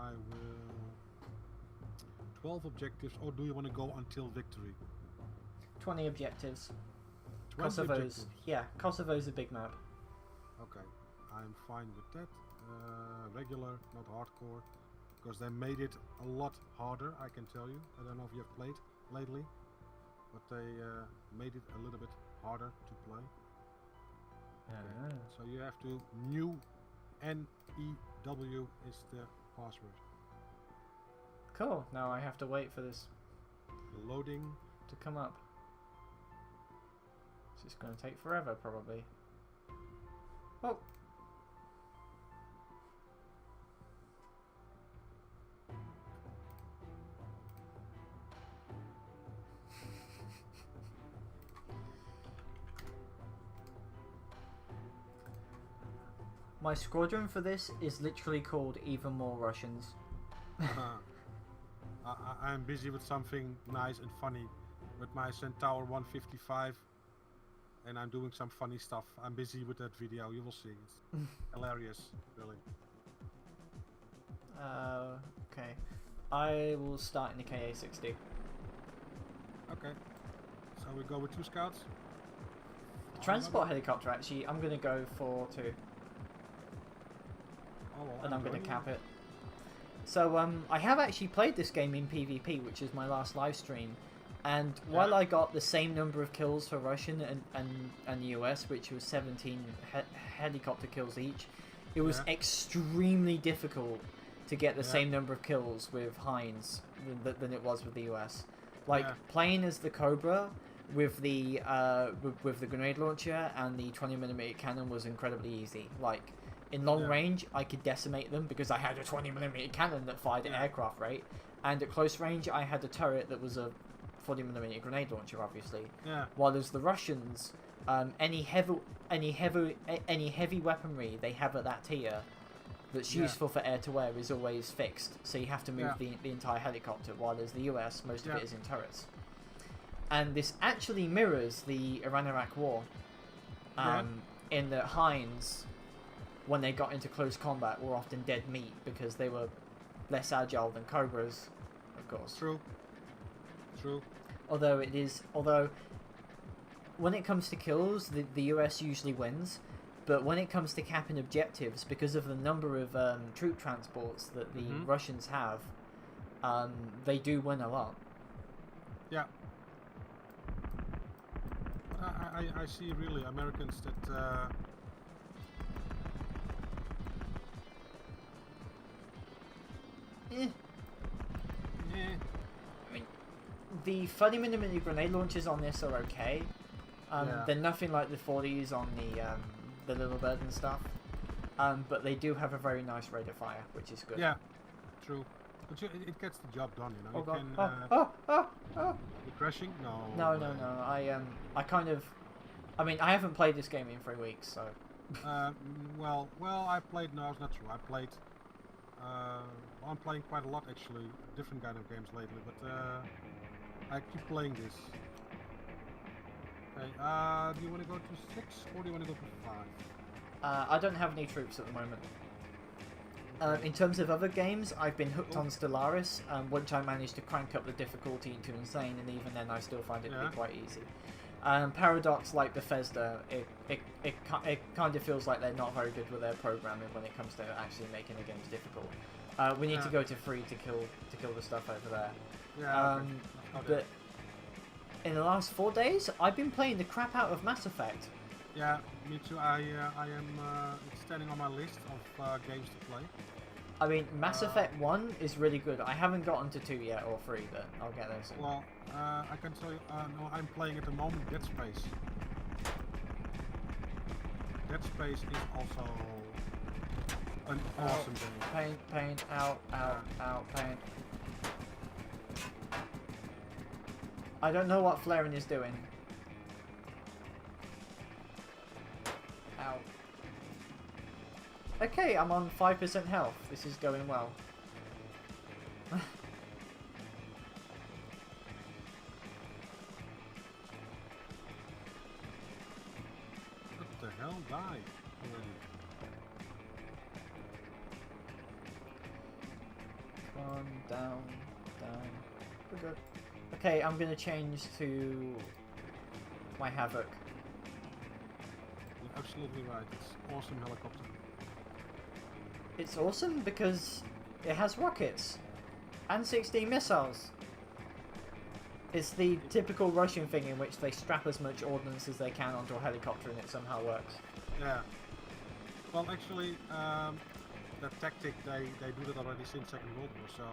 I will... 12 objectives, or do you want to go until victory? 20 objectives. 20 Kosovo's objectives. yeah, Kosovo's a big map. Okay, I'm fine with that. Regular, not hardcore, because they made it a lot harder, I can tell you. I don't know if you have played lately, but they made it a little bit harder to play. Okay. So you have to new NEW is the password. Cool. Now I have to wait for this Loading. to come up. It's just going to take forever, probably. Oh. My squadron for this is literally called Even More Russians. I'm busy with something nice and funny with my Centaur 155, and I'm doing some funny stuff. I'm busy with that video, you will see. It's hilarious, really. Okay. I will start in the KA-60. Okay. So we go with 2 scouts? Transport helicopter, actually, I'm going to go for 2. Oh, well, And I'm going to cap it. So I have actually played this game in PvP, which is my last live stream, and while I got the same number of kills for Russian and US, which was 17 helicopter kills each, it was extremely difficult to get the same number of kills with Heinz than it was with the US. Like playing as the Cobra with the grenade launcher and the 20mm cannon was incredibly easy. Like, in long range, I could decimate them because I had a 20mm cannon that fired at aircraft rate, and at close range, I had a turret that was a 40mm grenade launcher, obviously. Yeah. While as the Russians, any heavy weaponry they have at that tier that's useful for air-to-air is always fixed, so you have to move the entire helicopter. While as the US, most of it is in turrets. And this actually mirrors the Iran-Iraq war. In that Heinz, when they got into close combat, were often dead meat because they were less agile than Cobras, of course. True. Although when it comes to kills, the US usually wins, but when it comes to capping objectives, because of the number of troop transports that the Russians have, they do win a lot. Yeah. I see really Americans that I mean, the 30mm grenade launchers on this are okay. They're nothing like the 40s on the Little Bird and stuff. But they do have a very nice rate of fire, which is good. Yeah, true. But it gets the job done, you know. Oh God. You're crashing? No. I mean, I haven't played this game in 3 weeks, so. well, I played. No, it's not true. I played. I'm playing quite a lot actually, different kind of games lately. But I keep playing this. Okay. Do you want to go to 6 or do you want to go to 5? I don't have any troops at the moment. In terms of other games, I've been hooked on Stellaris, which I managed to crank up the difficulty into insane, and even then I still find it to be quite easy. Paradox, like Bethesda, it kind of feels like they're not very good with their programming when it comes to actually making the games difficult. We need to go to 3 to kill the stuff over there. Yeah, but in the last 4 days, I've been playing the crap out of Mass Effect. Yeah, me too. I am it's standing on my list of games to play. I mean, Mass Effect 1 is really good. I haven't gotten to 2 yet, or 3, but I'll get there soon. Well, I can tell you, no, I'm playing at the moment Dead Space. Dead Space is also an awesome game. Pain, ow, pain. I don't know what flaring is doing. Ow. Okay, I'm on 5% health. This is going well. What the hell? Die already. one, down, down. We're good. Okay, I'm gonna change to my Havoc. You're absolutely right. It's awesome helicopter. It's awesome because it has rockets and 16 missiles. It's the typical Russian thing in which they strap as much ordnance as they can onto a helicopter and it somehow works. Yeah. Well, actually, that tactic, they do that already since Second World War, so...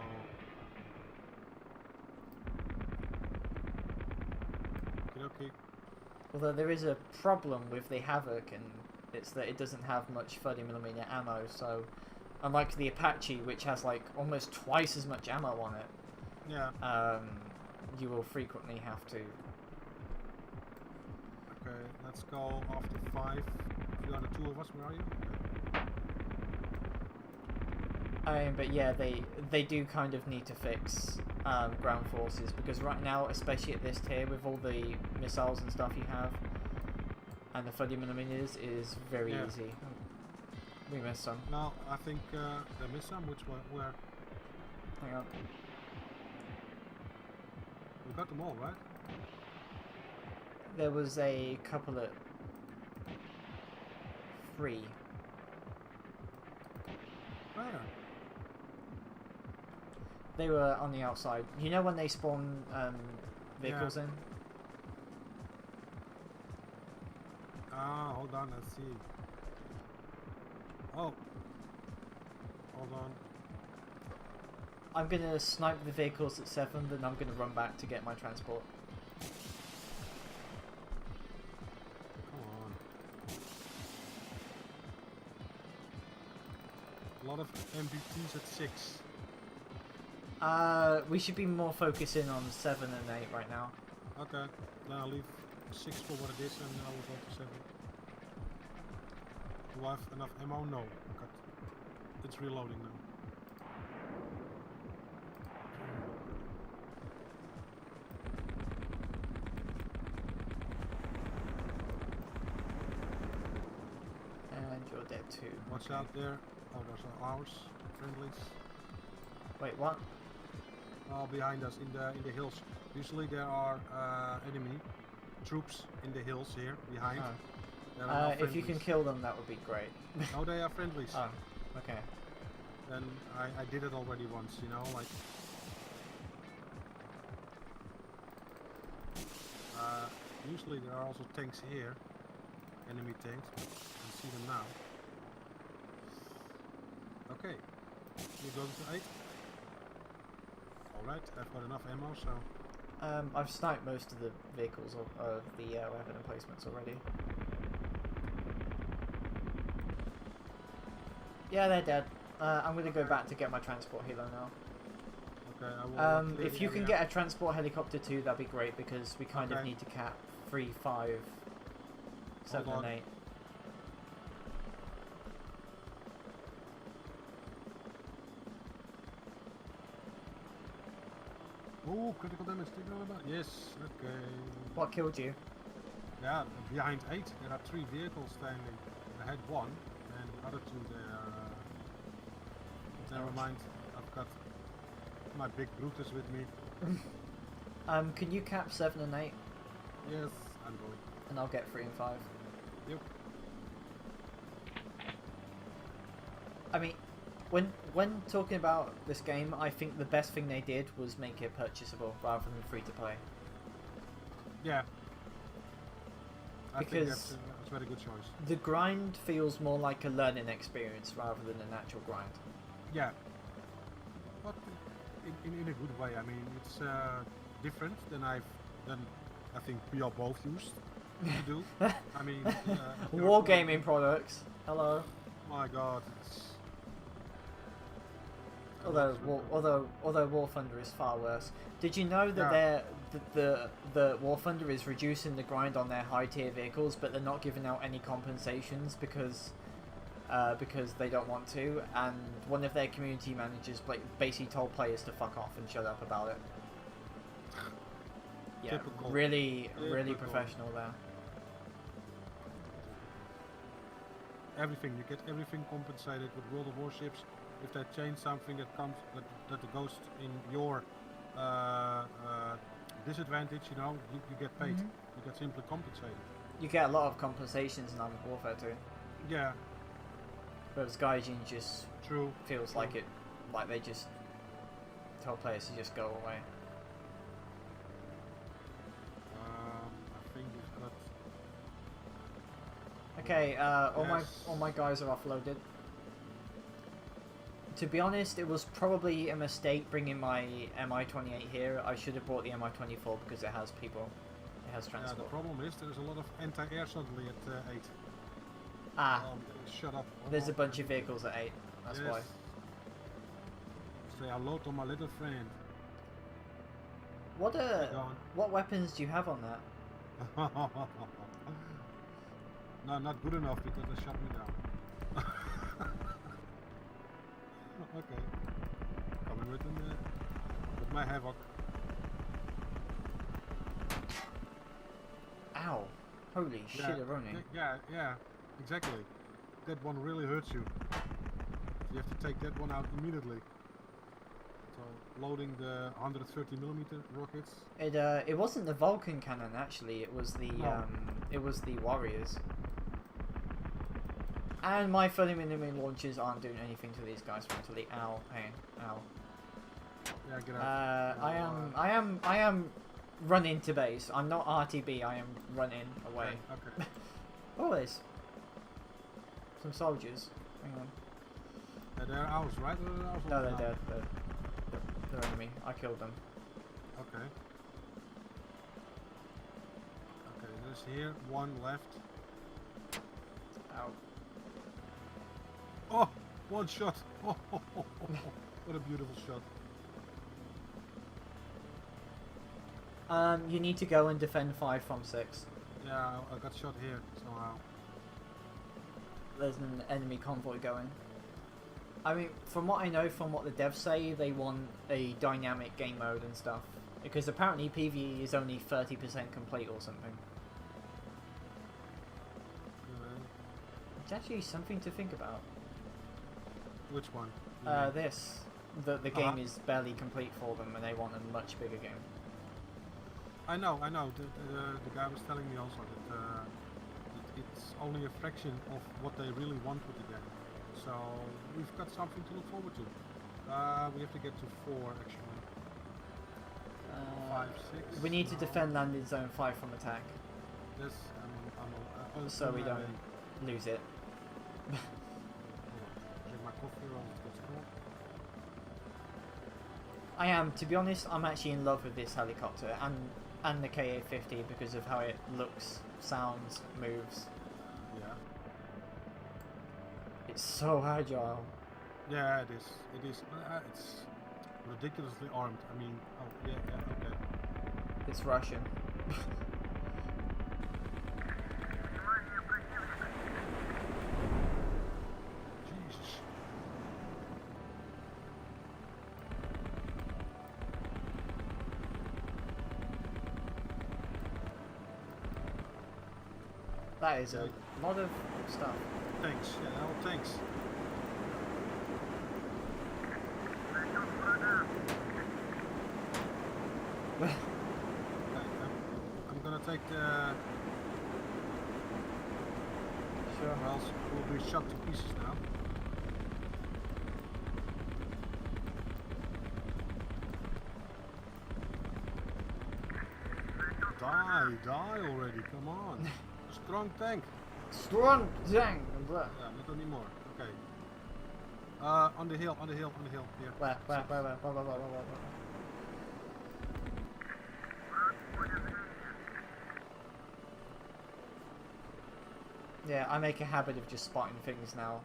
Okay. Although there is a problem with the Havoc, and it's that it doesn't have much 30mm ammo, so unlike the Apache, which has like almost twice as much ammo on it, Yeah. You will frequently have to. Okay, let's go after 5. If you are the 2 of us, where are you? Okay. But yeah, they do kind of need to fix ground forces, because right now, especially at this tier, with all the missiles and stuff you have, and the 30mm is very easy. We missed some. No, I think they missed some. Which one? Where? Hang on. We got them all, right? There was a couple at 3. Where? They were on the outside. You know when they spawn vehicles in? Ah, hold on, let's see. Oh. Hold on. I'm gonna snipe the vehicles at 7, then I'm gonna run back to get my transport. Come on. A lot of MVPs at 6. We should be more focusing on 7 and 8 right now. Okay, then I'll leave 6 for what it is and I will go to 7. Do I have enough ammo? No. Okay. It's reloading now. And you're dead too. Watch out there. Oh, those are ours. Friendlies. Wait, what? Oh, behind us in the hills. Usually there are enemy troops in the hills here behind. Oh. There are no if you can friendlies. kill them, that would be great. No, they are friendlies. Oh, okay. Then I did it already once, you know, like... usually there are also tanks here. Enemy tanks. But I see them now. Okay. You're going to 8? Alright, I've got enough ammo, so... I've sniped most of the vehicles of the weapon emplacements already. Yeah, they're dead. I'm gonna go back to get my transport helo now. Okay, I will... If you can get a transport helicopter too, that'd be great, because we kind of need to cap 3, 5, 7 and 8. Oh, critical damage, yes, okay. What killed you? Yeah, behind 8 there are 3 vehicles standing. I had 1, and the other 2 they are... never mind, I've got my big Brutus with me. Can you cap 7 and 8? Yes, I'm going. And I'll get 3 and 5. Yep. I mean, when talking about this game, I think the best thing they did was make it purchasable rather than free to play. Yeah. I think Because that's a very good choice. the grind feels more like a learning experience rather than an actual grind. Yeah. But in a good way. I mean, it's different than I think we are both used to do. I mean, Wargaming products. Hello. My God, it's... Although War Thunder is far worse. Did you know that the War Thunder is reducing the grind on their high tier vehicles, but they're not giving out any compensations because they don't want to, and one of their community managers basically told players to fuck off and shut up about it. Yeah, Typical. really Typical. professional there. Everything, you get everything compensated with World of Warships. if they change something that comes that goes in your disadvantage, you know, you get paid. You get simply compensated. You get a lot of compensations in Armored Warfare too. Yeah. Whereas Gaijin just True. feels like it, like they just tell players to just go away. I think we've got. Okay, all Yes. my guys are offloaded. To be honest, it was probably a mistake bringing my Mi-28 here. I should have brought the Mi-24 because it has people. It has Yeah, transport. the problem is there's a lot of anti-air suddenly at 8. Ah, Shut up. there's a bunch of vehicles at 8. That's Yes. why. Say hello to my little friend. What Go on. what weapons do you have on that? No, not good enough because they shut me down. Okay. Coming with them, with my havoc. Ow! Holy Yeah, shit-a-roni. yeah, exactly. That one really hurts you. You have to take that one out immediately. So loading the 130mm rockets. It wasn't the Vulcan cannon actually. It was the No. it was the Warriors. And my 30mm launchers aren't doing anything to these guys mentally. Ow, pain, ow. Yeah, get out. I am running to base. I'm not RTB. I am running away. Okay. Oh, there's some soldiers. Hang on. They're ours, right? Or they're ours No, or they're not? dead. They're enemy. I killed them. Okay. Okay, there's here one left. Ow. Oh, one shot. Oh, what a beautiful shot. You need to go and defend 5 from 6. Yeah, I got shot here somehow. There's an enemy convoy going. I mean, from what I know, from what the devs say, they want a dynamic game mode and stuff. Because apparently PvE is only 30% complete or something. It's actually something to think about. Which one? You mean? This. The game is barely complete for them and they want a much bigger game. I know. The guy was telling me also that it's only a fraction of what they really want with the game. So we've got something to look forward to. We have to get to 4 actually. 5, 6. We need to no. defend landing zone 5 from attack. Yes, I'm So we don't lose it. Drink my coffee or else it gets cold. I am, to be honest, I'm actually in love with this helicopter and the Ka-50 because of how it looks, sounds, moves. Yeah. It's so agile. Yeah, it is. It is. It's ridiculously armed. I mean, oh yeah, okay. It's Russian. Jesus. That is a lot of stuff. Thanks. Yeah, oh, thanks. I'm gonna take the. Sure. Or else we'll be shot to pieces now. Die already, come on. Strong tank. Strong tank. Yeah, not anymore. Okay. On the hill, here. Where? Yeah, I make a habit of just spotting things now.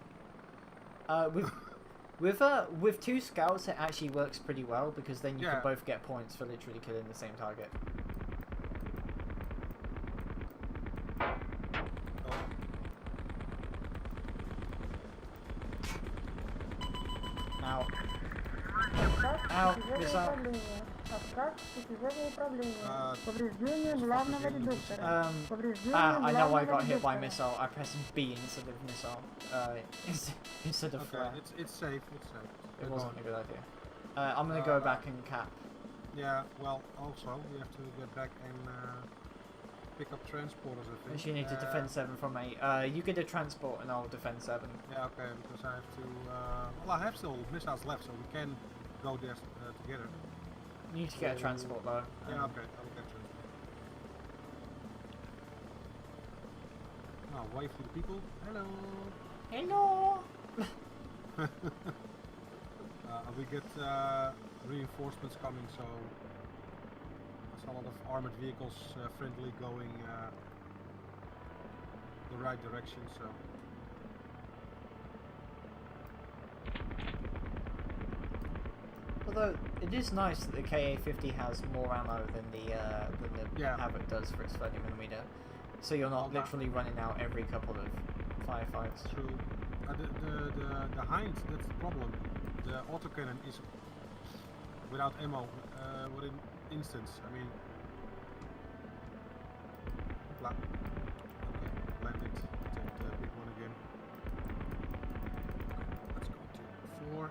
With 2 scouts, it actually works pretty well because then you can both get points for literally killing the same target. Ow. Ow, missile. Отказ при связывании управления. Повреждение What's главного fucking game is редуктора. this? Повреждение I know I главного got hit by редуктора. missile. I pressed B instead of missile. Instead of Okay, flare. it's safe. It's safe. It Go wasn't on. a good idea. I'm gonna go back and cap. Yeah. Well, also we have to get back and pick up transporters. I think. You need to defend 7 from 8. You get a transport and I'll defend 7. Yeah. Okay. Because I have to. Well, I have still missiles left, so we can go there together. You need to get a transport though. Yeah. Okay. I will get transport. Oh, wave to the people. Hello. Hello. We get reinforcements coming, so there's a lot of armored vehicles friendly going the right direction. So Although it is nice that the KA-50 has more ammo than the Havoc does for its 30mm, so you're not literally running out every couple of firefights. true. The Hind, that's the problem. The autocannon is without ammo within instance. I mean, okay, land it. Take the big one again. Let's go to 4.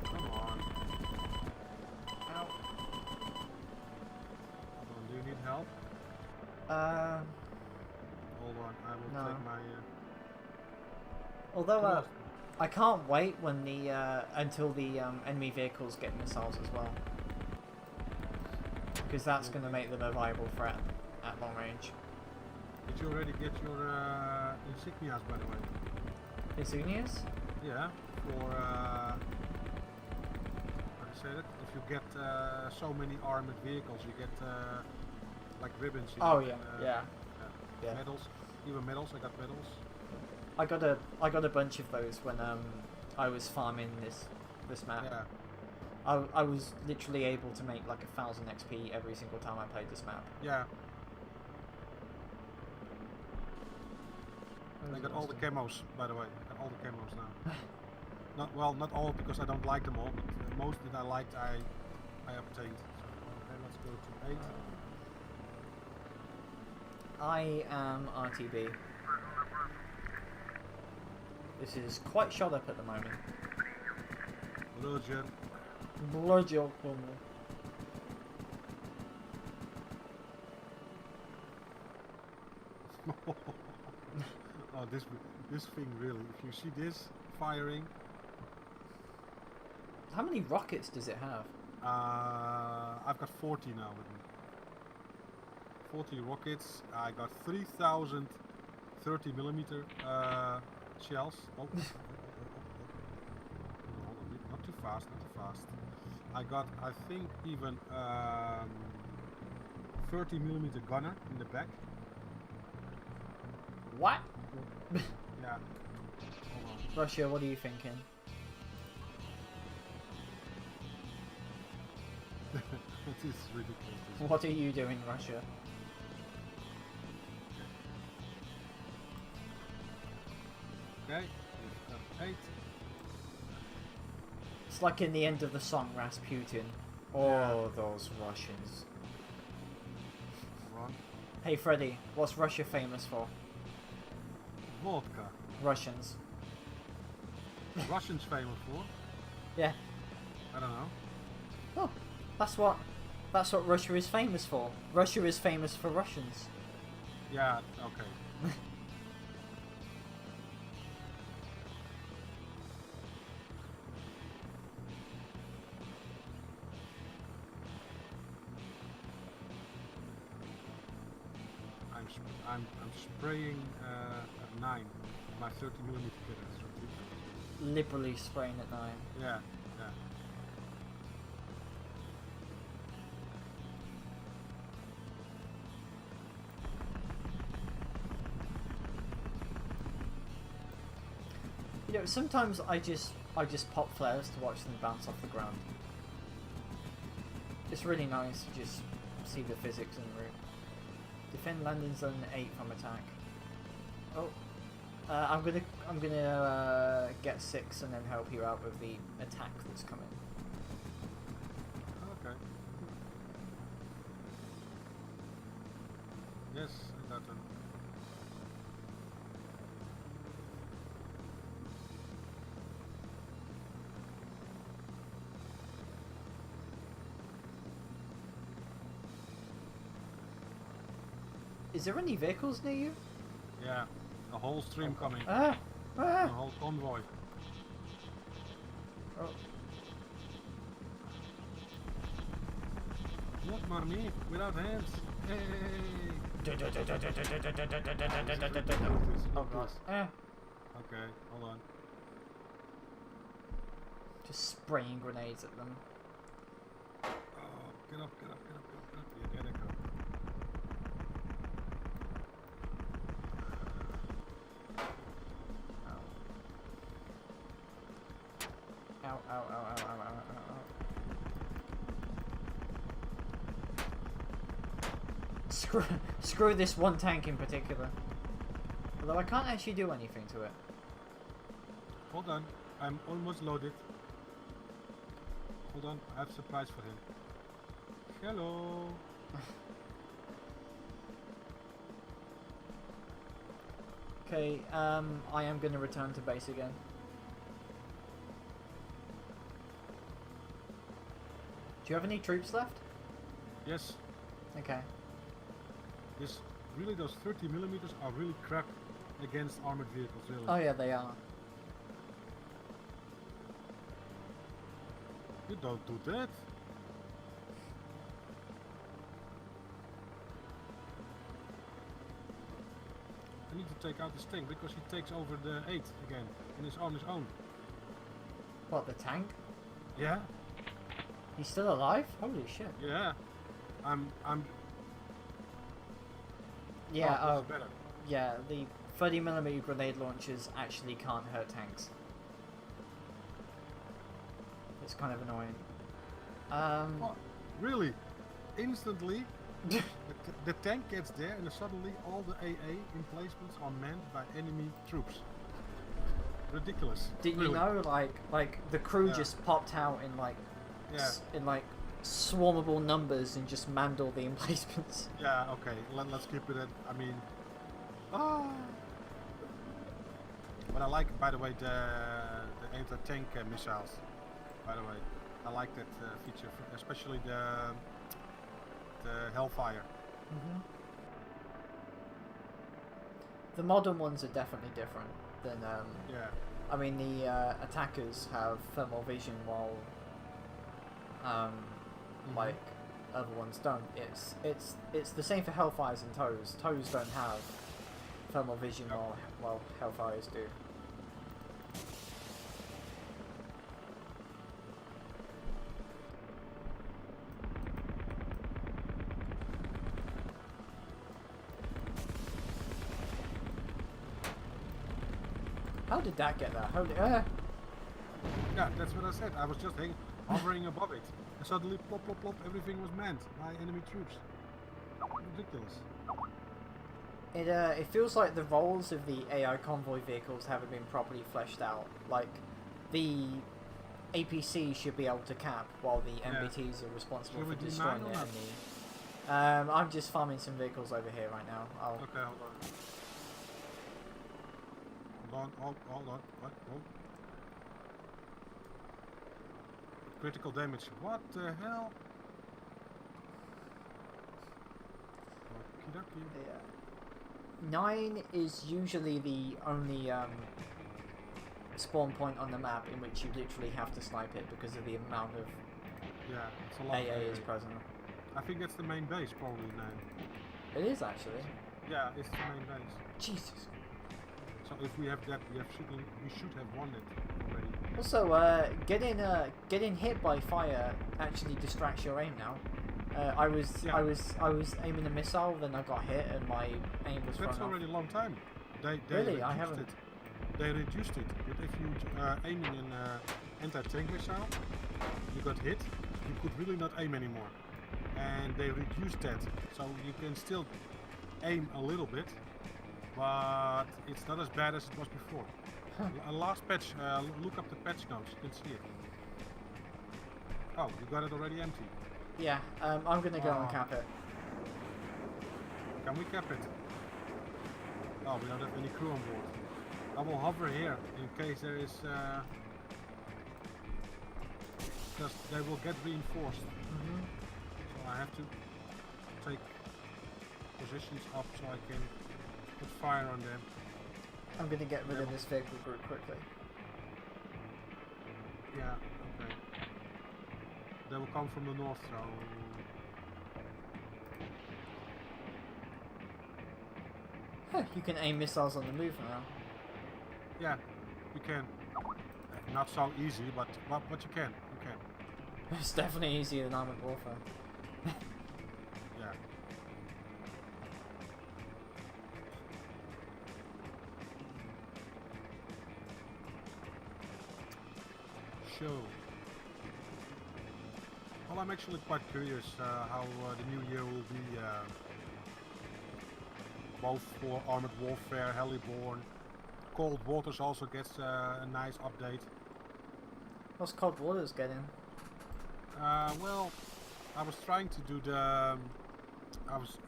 Come on. Ow. Hold on, do you need help? Hold on, I will No. take my. Although I can't wait when the until the enemy vehicles get missiles as well, because that's going to make them a viable threat at long range. Did you already get your insignias, by the way? Insignias? Yeah, for how do you say that? If you get so many armored vehicles, you get like ribbons. You Oh know, yeah, and, yeah. medals, even medals. I got medals. I got a bunch of those when I was farming this map. Yeah, I was literally able to make like 1,000 XP every single time I played this map. yeah. That I was got all the interesting. camos, by the way. I got all the camos now. Not all because I don't like them all, but most that I liked I obtained. So, okay, let's go to 8. I am RTB. This is quite shot up at the moment. Roger. Blood your corner. Oh, this thing really. If you see this firing, How many rockets does it have? I've got 40 now with me. 40 rockets. I got 3,000 30mm shells. Oh, not too fast, not too fast. I got, I think, even 30mm gunner in the back. What? Yeah. Hold on. Russia, what are you thinking? This is ridiculous. This. What are you doing, Russia? Okay, we've got 8. It's like in the end of the song Rasputin. Oh, those Russians. Come on. Hey Freddy, what's Russia famous for? Vodka. Russians. Russians famous for? Yeah. I don't know. Oh, that's what Russia is famous for. Russia is famous for Russians. Yeah, okay. I'm spraying at 9. My 30mm killers. Liberally spraying at 9. Yeah, yeah. You know, sometimes I just pop flares to watch them bounce off the ground. It's really nice to just see the physics en route. Defend landing zone 8 from attack. Oh, I'm gonna get 6 and then help you out with the attack that's coming. Okay. Yes, I got them. Is there any vehicles near you? Yeah, a whole stream coming. Ah! A Ah! whole convoy. Oh. Look, mommy, without hands. Hey! Oh god. Ah. Okay, hold on. Just spraying grenades at them. Oh, get up, get up, get up, get up, get up. Yeah, there they go. Ow, ow, ow, ow, ow, ow, ow, ow. Screw this one tank in particular. Although I can't actually do anything to it. Hold on, I'm almost loaded. Hold on, I have a surprise for him. Hello. Okay, I am going to return to base again. Do you have any troops left? Yes, Okay. yes. Really, those 30mm are really crap against armored vehicles. Really. Oh yeah, they are. You don't do that. I need to take out this tank because he takes over the 8 again and is on his own. What, the tank? Yeah, He's still alive? Holy shit. yeah. I'm. Yeah, oh, oh, this is better. yeah, the 30mm grenade launchers actually can't hurt tanks. It's kind of annoying. What? Really? Instantly, the tank gets there and suddenly all the AA emplacements are manned by enemy troops. Ridiculous. Did you really. know, like the crew Yeah. just popped out in like, Yeah. in like swarmable numbers and just manned all the emplacements? Yeah, okay, let's keep it at, I mean... Ah. But I like, by the way, the anti-tank missiles, by the way. I like that feature, especially the Hellfire. Mm-hmm. The modern ones are definitely different than, Yeah. I mean, the attackers have thermal vision while, like other ones don't. It's the same for Hellfires and Toes. Toes don't have thermal vision while Hellfires do. How did that get there? Holy, Yeah, that's what I said. I was just hovering above it. And suddenly, plop, plop, plop, everything was manned by enemy troops. Ridiculous. It feels like the roles of the AI convoy vehicles haven't been properly fleshed out. Like, the APC should be able to cap, while the MBTs are responsible Should we for do destroying 9 or the not? enemy. I'm just farming some vehicles over here right now. Okay, hold on. Hold on. What? Oh. Critical damage. What the hell? Okie-dokie. Yeah. 9 is usually the only spawn point on the map in which you literally have to snipe it because of the amount of Yeah, it's a lot of AA is AA. present. I think that's the main base, probably, 9. It is actually. Yeah, it's the main base. Jesus. So if we have that, we should have won it already. Also, getting hit by fire actually distracts your aim now. I was aiming a missile, then I got hit, and my aim was That's thrown already off. a long time. They Really? I reduced haven't. it. They reduced it. But if you aiming an anti-tank missile, you got hit, you could really not aim anymore. And they reduced that, so you can still aim a little bit, but it's not as bad as it was before. Last patch, look up the patch notes, you can see it. Oh, you got it already empty. Yeah, I'm gonna go and cap it. Can we cap it? Oh, we don't have any crew on board. I will hover here in case there is... because they will get reinforced. So I have to take positions up so I can put fire on them. I'm gonna get rid of this vehicle group quickly. Yeah, okay. They will come from the north, so... You can aim missiles on the move now. Yeah, you can. Not so easy, but you can. You can. It's definitely easier than armored warfare. Yeah. Show. Well, I'm actually quite curious how the new year will be, both for Armored Warfare, Heliborn. Cold Waters also gets a nice update. What's Cold Waters getting? Well, I was trying to do the...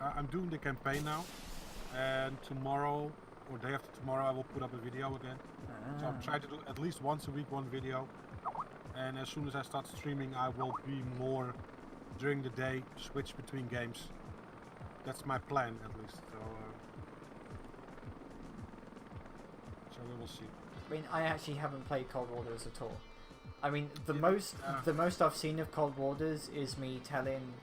I'm doing the campaign now, and tomorrow, or day after tomorrow, I will put up a video again. So I'm trying to do at least once a week one video. And as soon as I start streaming, I will be more during the day, switch between games. That's my plan, at least. So we will see. I mean, I actually haven't played Cold Waters at all. I mean, the most I've seen of Cold Waters is me telling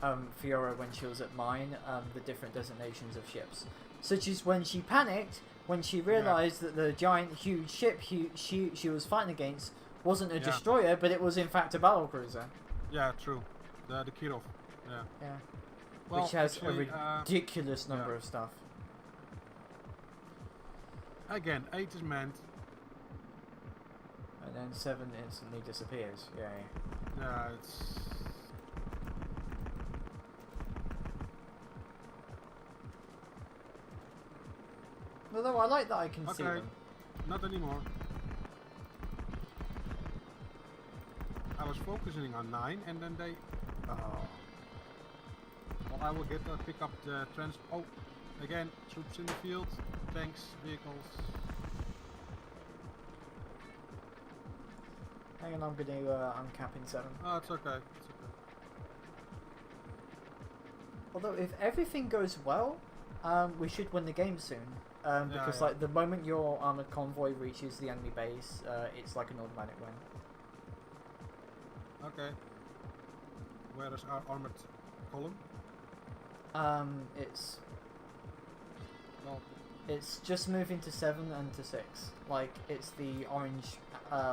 Fiora when she was at mine the different designations of ships, such as when she panicked when she realised that the giant, huge ship she was fighting against wasn't a destroyer, but it was in fact a battle cruiser. Yeah, true. The Kirov. Yeah. Yeah. Well, which has actually, a ridiculous number of stuff. Again, 8 is manned. And then 7 instantly disappears. Yeah. Yeah, it's... Although I like that I can see them. Not anymore. I was focusing on 9 and then they... Well, I will pick up the Oh, again, troops in the field, tanks, vehicles. Hang on, I'm gonna uncapping 7. Oh, it's okay. It's okay. Although if everything goes well, we should win the game soon. Because like the moment your armored convoy reaches the enemy base, it's like an automatic win. Okay. Where is our armored column? It's... Well, it's just moving to 7 and to 6. Like, it's the orange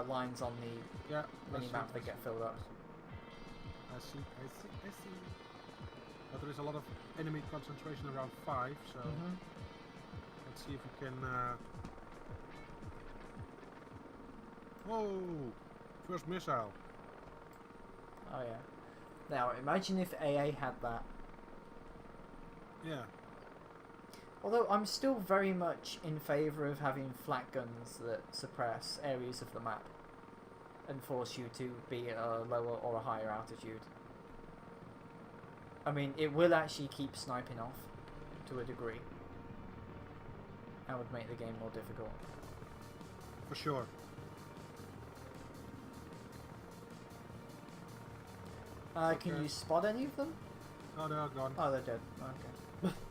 lines on the mini-map that get filled up. I see. But there is a lot of enemy concentration around 5, so... Let's see if we can... Whoa! First missile. Oh yeah. Now, imagine if AA had that. Yeah. Although I'm still very much in favour of having flak guns that suppress areas of the map and force you to be at a lower or a higher altitude. I mean, it will actually keep sniping off to a degree. That would make the game more difficult. For sure. Can you spot any of them? Oh, they are gone. Oh, they're dead. Okay.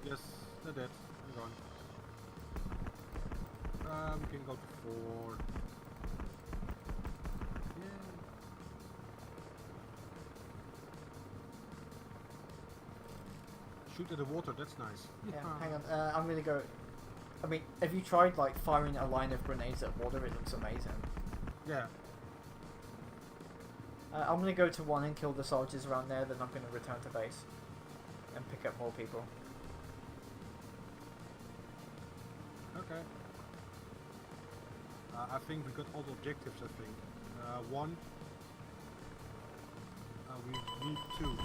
Yes, they're dead. They're gone. We can go to 4. Yeah. Shoot at the water, that's nice. Yeah, hang on. I'm gonna go... I mean, have you tried, like, firing a line of grenades at water? It looks amazing. Yeah. I'm gonna go to 1 and kill the soldiers around there, then I'm gonna return to base and pick up more people. Okay. I think we got all the objectives, I think. 1. We need 2.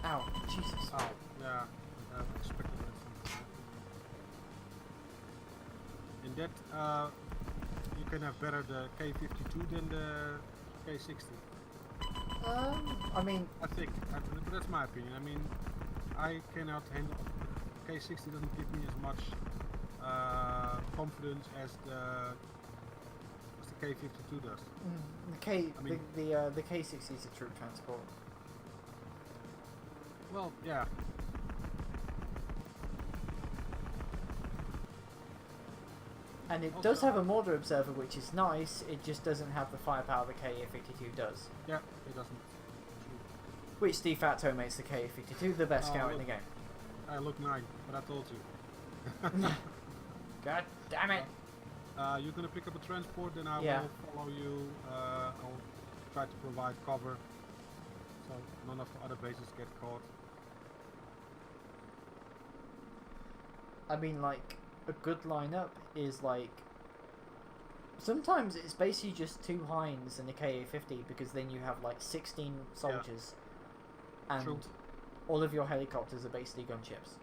Ow, Jesus. Oh, yeah. I expected that. that you can have better the K52 than the K60. I mean, I think, but that's my opinion. I mean, I cannot handle K60 doesn't give me as much confidence as the K52 does. the K60 is a troop transport. Well, yeah. And it does have a mortar observer, which is nice. It just doesn't have the firepower the Ka-52 does. Yeah, it doesn't. Which de facto makes the Ka-52 the best scout in the game. I look 9, but I told you. God damn it! You're gonna pick up a transport, then I Yeah. will follow you. I'll try to provide cover, so none of the other bases get caught. I mean, like, a good lineup is like... Sometimes it's basically just 2 Hinds and a Ka-50, because then you have like 16 soldiers. And True. all of your helicopters are basically gunships.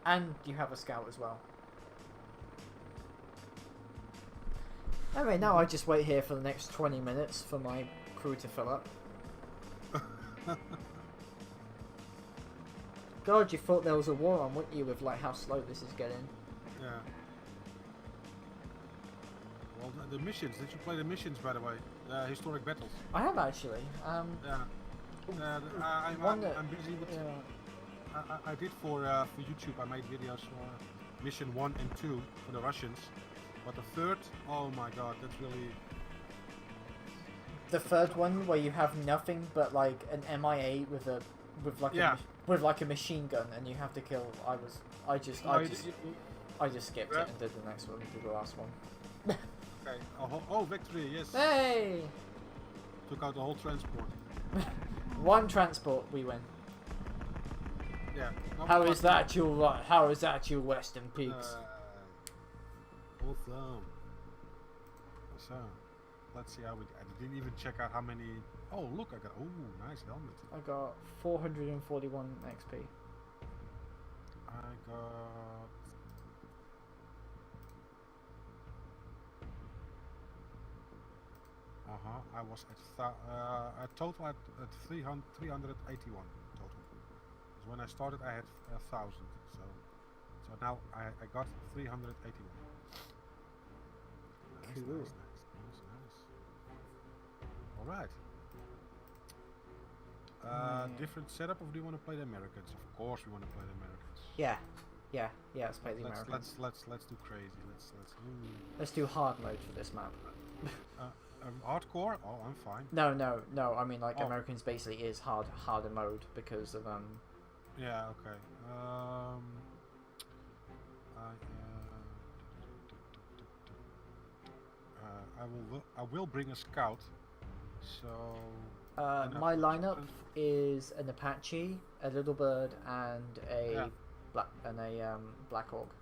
And you have a scout as well. Anyway, now I just wait here for the next 20 minutes for my crew to fill up. God, you thought there was a war on, wouldn't you, with like how slow this is getting? Yeah. Well, the missions. Did you play the missions, by the way? The historic battles. I have actually. Yeah. I'm busy with. Yeah. I did for YouTube. I made videos for mission 1 and 2 for the Russians, but the third, oh my God, that's really. The third one where you have nothing but like an MI8 with like a machine gun and you have to kill. I just skipped it and did the next one, did the last one. Okay. Oh, victory! Yes. Hey! Took out the whole transport. One transport, we win. Yeah. How is that you Western pigs? Awesome. So, let's see how we. I didn't even check out how many. Oh, look! I got. Oh, nice helmet. I got 441 XP. I got. I was at total at 381 total. Because when I started, I had 1,000. So now I got 381. Nice, Cool. nice. All right. Different setup, or do you want to play the Americans? Of course, we want to play the Americans. Yeah. Let's play the Americans. Let's do crazy. Let's do hard mode for this map. Hardcore? Oh, I'm fine. No. I mean, like, Americans basically is harder mode because of Yeah. Okay. I will bring a scout. So. My lineup is an Apache, a Little Bird, and a Black Hawk.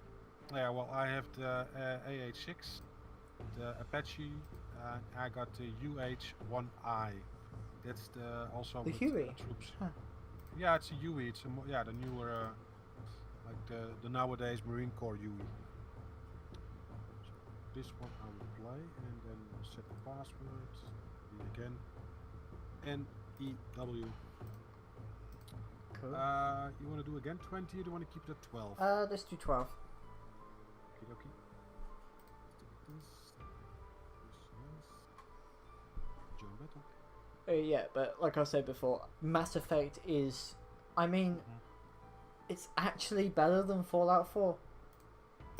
Yeah. Well, I have the AH-6, the Apache. I got the UH-1I. That's the also The with Huey? troops. Huh. Yeah, it's a Huey. It's the newer, like the nowadays Marine Corps Huey. So this one I will play, and then we'll set the password. Again. NEW. Cool. You want to do again 20, or do you want to keep it at 12? Let's do 12. Okay. Join battle. Yeah, but like I said before, Mass Effect is... I mean, it's actually better than Fallout 4.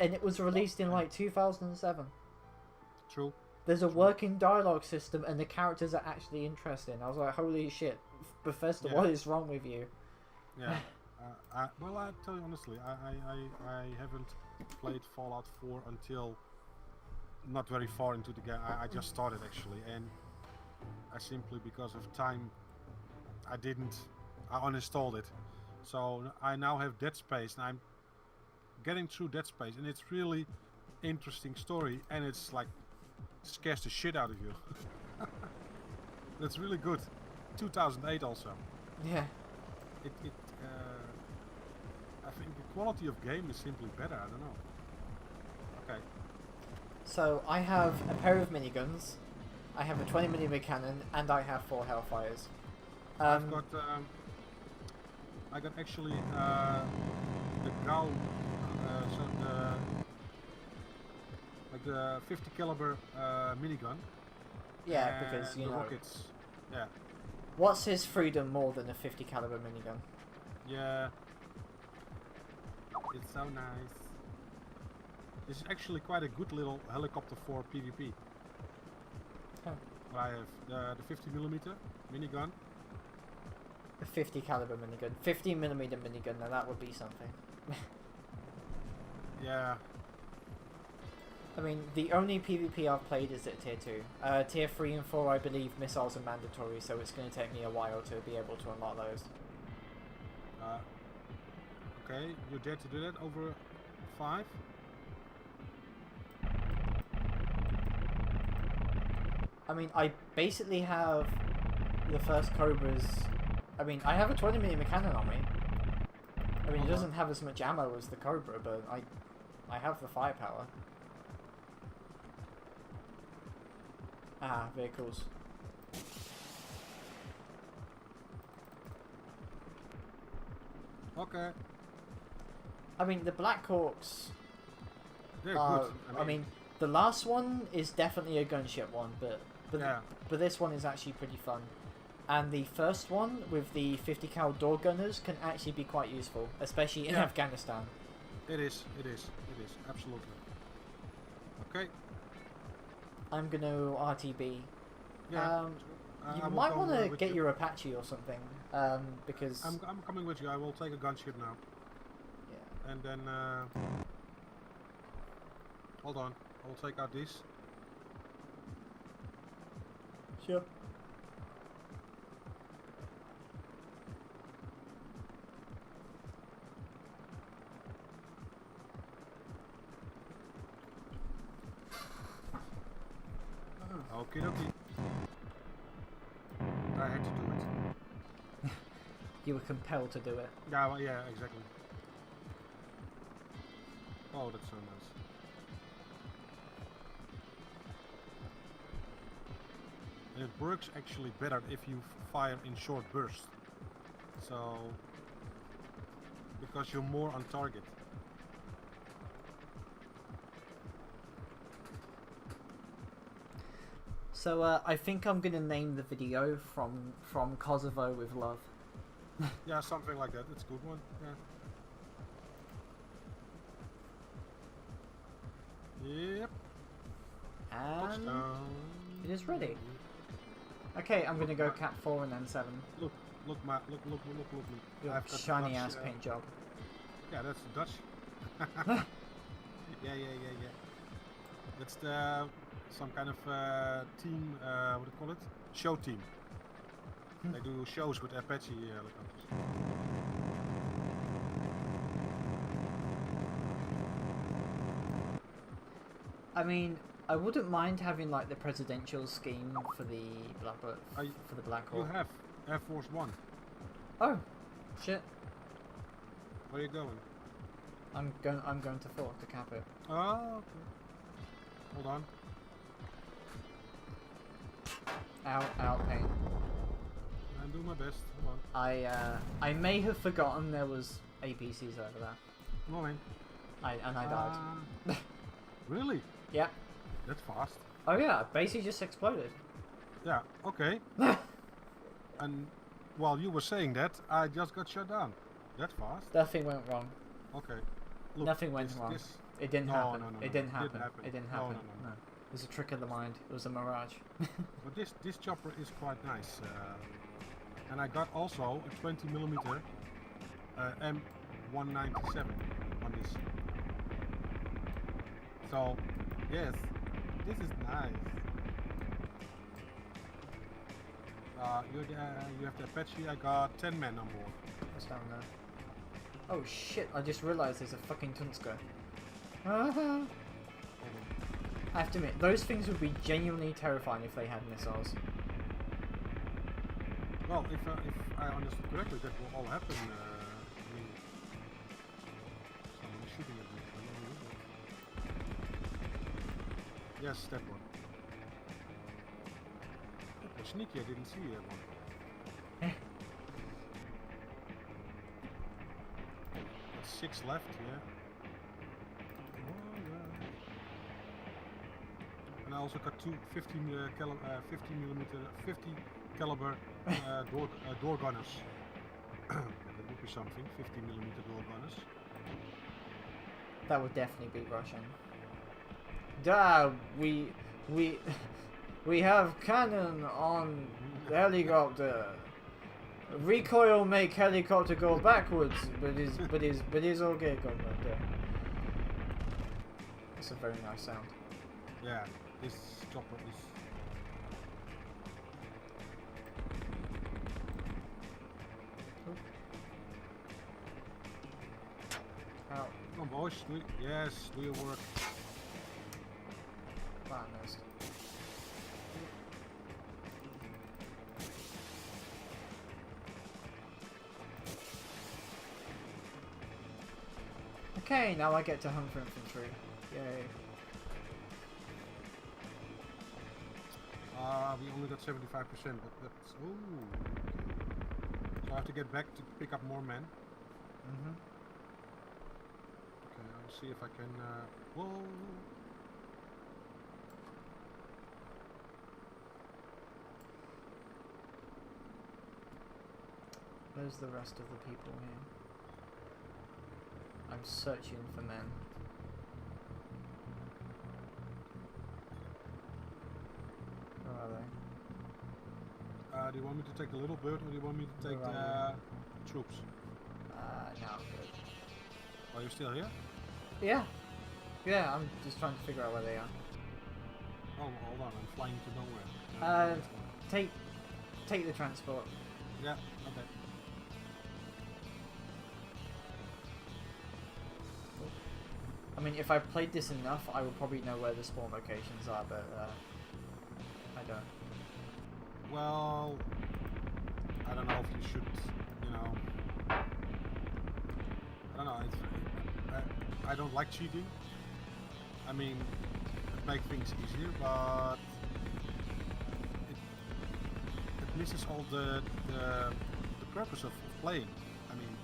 And it was released in like 2007. True. There's a working dialogue system and the characters are actually interesting. I was like, holy shit, Bethesda, what is wrong with you? Yeah. Well, I tell you honestly, I haven't played Fallout 4 until not very far into the game. I just started actually, and I simply, because of time, I uninstalled it. So I now have Dead Space, and I'm getting through Dead Space, and it's really interesting story, and it's like scares the shit out of you. That's really good. 2008 also. Yeah. I think the quality of game is simply better. I don't know. Okay. So I have a pair of miniguns, I have a 20mm cannon, and I have 4 Hellfires. I got actually the Grau, so the 50 caliber minigun. Yeah, because the you know. rockets. Yeah. What's his freedom more than a 50 caliber minigun? Yeah. It's so nice. This is actually quite a good little helicopter for PvP. Oh. I have the 50mm minigun. A 50 caliber minigun. 50mm minigun, now that would be something. Yeah. I mean, the only PvP I've played is at Tier 2. Tier 3 and 4, I believe missiles are mandatory, so it's going to take me a while to be able to unlock those. Okay, you dare to do that over 5? I mean, I basically have the first Cobras. I mean, I have a 20mm cannon on me. I mean, it doesn't have as much ammo as the Cobra, but I have the firepower. Ah, vehicles. Okay. I mean, the Black Hawks. They're good. I mean, the last one is definitely a gunship one, but yeah. But this one is actually pretty fun. And the first one with the 50 cal door gunners can actually be quite useful, especially in Afghanistan. It is, absolutely. Okay. I'm gonna RTB. Yeah. You might want to get your Apache or something, because... I'm coming with you, I will take a gunship now. Yeah. And then, hold on, I will take out these. Sure. Okie dokie. I had to do it. You were compelled to do it. Yeah, well, yeah, exactly. Oh, that's so nice. And it works actually better if you fire in short bursts. So, because you're more on target. So I think I'm gonna name the video from Kosovo with love. Yeah, something like that. It's a good one. Yeah. Yep. And Touchdown. it is ready. Okay, I'm gonna go Cap 4 and then 7. Look me. Your I've got shiny Dutch, ass paint job. Yeah, that's the Dutch. yeah. That's the some kind of team. What do you call it? Show team. They do shows with Apache helicopters. I mean, I wouldn't mind having like the presidential scheme for the Black Hawk. You have Air Force One. Oh, shit! Where are you going? I'm going to 4 to cap it. Oh, okay. Hold on. Ow, pain. I'm doing my best. Hold on. I may have forgotten there was APCs over there. Morning. I died. Really? Yeah. That's fast. Oh yeah, basically just exploded. Yeah. Okay. And while you were saying that, I just got shut down. That's fast. Nothing went wrong. Okay. Look, Nothing went wrong. It didn't happen. It didn't happen. It didn't happen. No. It was a trick of the mind. It was a mirage. But this chopper is quite nice. And I got also a 20mm M197 on this. So, yes, this is nice. You have the Apache. I got 10 men on board. What's down there? Oh shit! I just realised there's a fucking Tunska. I have to admit, those things would be genuinely terrifying if they had missiles. Well, if I understood correctly, that will all happen. I mean, someone is shooting at me. Yes, that one. That was sneaky, I didn't see that one. That's 6 left, yeah. And I also got two 50 caliber door gunners. That would be something. 50mm door gunners. That would definitely be Russian. Da, we have cannon on the helicopter. Recoil make helicopter go backwards, but is okay, commander. That's a very nice sound. Yeah, this chopper is. Ow. Come on, boys. Yes, do your work. Wow, nice. Okay, now I get to hunt for infantry. Yay. We only got 75%, but that's... Oh, okay. So I have to get back to pick up more men. Mm-hmm. Okay, I'll see if I can... Whoa! Where's the rest of the people here? I'm searching for men. Where are they? Do you want me to take the little bird or do you want me to take Where the are troops? No, I'm good. Are you still here? Yeah. Yeah, I'm just trying to figure out where they are. Oh, hold on, I'm flying to nowhere. Take the transport. Yeah, okay. I mean, if I played this enough, I would probably know where the spawn locations are, but I don't. Well, I don't know if you should, you know. I don't know. I don't like cheating. I mean, it makes things easier, but it misses all the purpose of playing. I mean.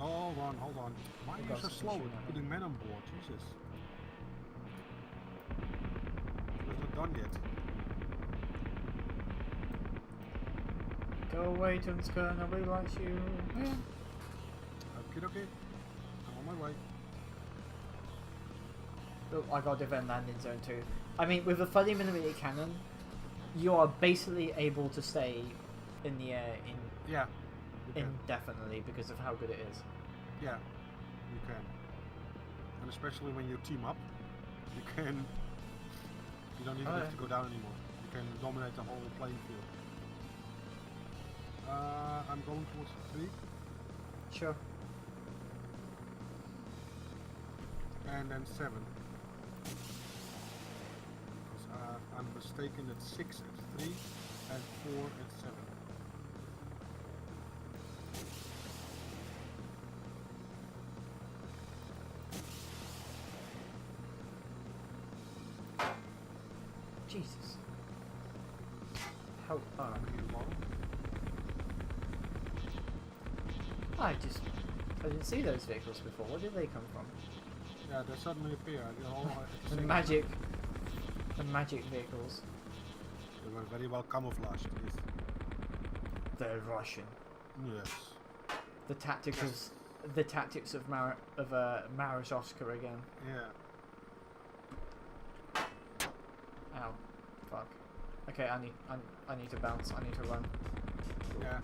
Oh, hold on. Why are you so slow with putting men on board? Jesus. It's not done yet. Go away, Tunska, nobody likes you. Yeah. Okay. I'm on my way. Oh, I got defend landing zone too. I mean, with a 30mm cannon, you are basically able to stay in the air Yeah. indefinitely because of how good it is. Yeah, you can. And especially when you team up, you can. You don't even have to go down anymore. You can dominate the whole playing field. I'm going towards 3. Sure. And then 7. Because I'm mistaken at 6 at 3 and 4 at 7. Jesus. How are you long? I didn't see those vehicles before. Where did they come from? Yeah, they suddenly appear. The magic vehicles. They were very well camouflaged. Yes. They're Russian. Yes. The tactics of Maros Oscar again. Yeah. Ow. Fuck. Okay, I need to bounce. I need to run. Yeah.